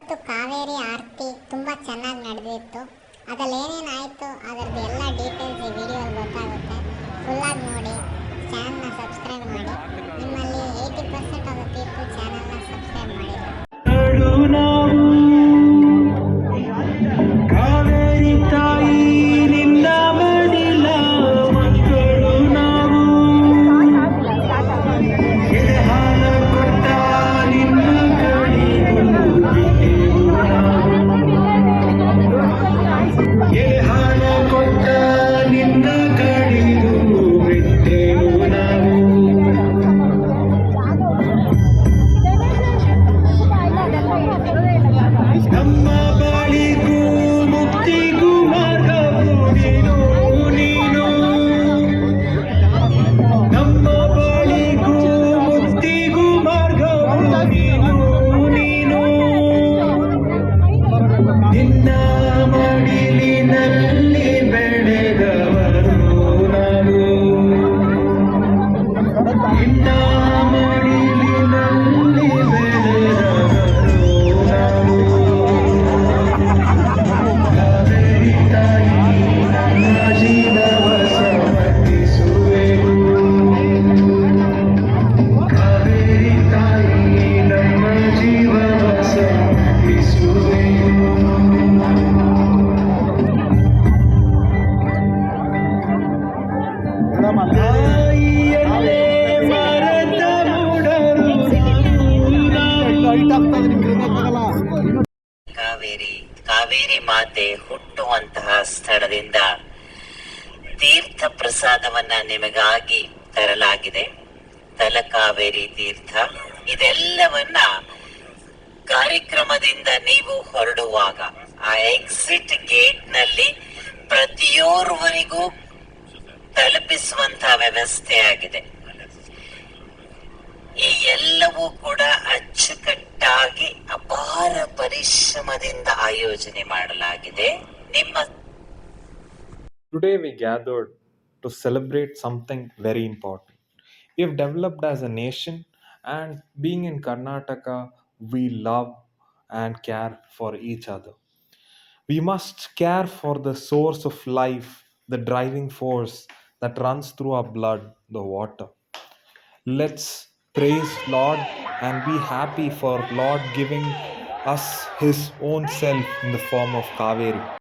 ಇವತ್ತು ಕಾವೇರಿ ಆರತಿ ತುಂಬ ಚೆನ್ನಾಗಿ ನಡೆದಿತ್ತು. ಅದ್ರಲ್ಲಿ ಏನೇನಾಯಿತು ಅದರದ್ದು ಎಲ್ಲ ಡೀಟೇಲ್ಸ್ ಈ ವಿಡಿಯೋಲ್ಲಿ ಗೊತ್ತಾಗುತ್ತೆ. ಫುಲ್ಲಾಗಿ ನೋಡಿ, ಚಾನಲ್ನ ಸಬ್ಸ್ಕ್ರೈಬ್ ಮಾಡಿ. ನಿಮ್ಮಲ್ಲಿ 80% ಆಫ್ ದ ಪೀಪಲ್ ಚಾನಲ್ನ ಸಬ್ಸ್ಕ್ರೈಬ್ ಮಾಡಿಲ್ಲ. ಕಾವೇರಿ ಮಾತೆ ಹುಟ್ಟುವಂತಹ ಸ್ಥಳದಿಂದ ತೀರ್ಥ ಪ್ರಸಾದವನ್ನ ನಿಮಗಾಗಿ ತರಲಾಗಿದೆ. ತಲಕಾವೇರಿ ತೀರ್ಥ. ಇದೆಲ್ಲವನ್ನ ಕಾರ್ಯಕ್ರಮದಿಂದ ನೀವು ಹೊರಡುವಾಗ ಆ ಎಕ್ಸಿಟ್ ಗೇಟ್ ನಲ್ಲಿ ಪ್ರತಿಯೋರ್ವರಿಗೂ ತಲುಪಿಸುವಂತಹ ವ್ಯವಸ್ಥೆ ಆಗಿದೆ. ಈ ಎಲ್ಲವೂ ಕೂಡ ಅಚ್ಚುಕಟ್ಟಾಗಿ ಅಪಾರ ಪರಿಶ್ರಮದಿಂದ ಆಯೋಜನೆ ಮಾಡಲಾಗಿದೆ. Today we gathered to celebrate something very important. We have developed as a nation, and being in Karnataka, we love and care for each other. We must care for the source of life, the driving force that runs through our blood, the water. Let's praise Lord and be happy for Lord giving us his own self in the form of Kaveri.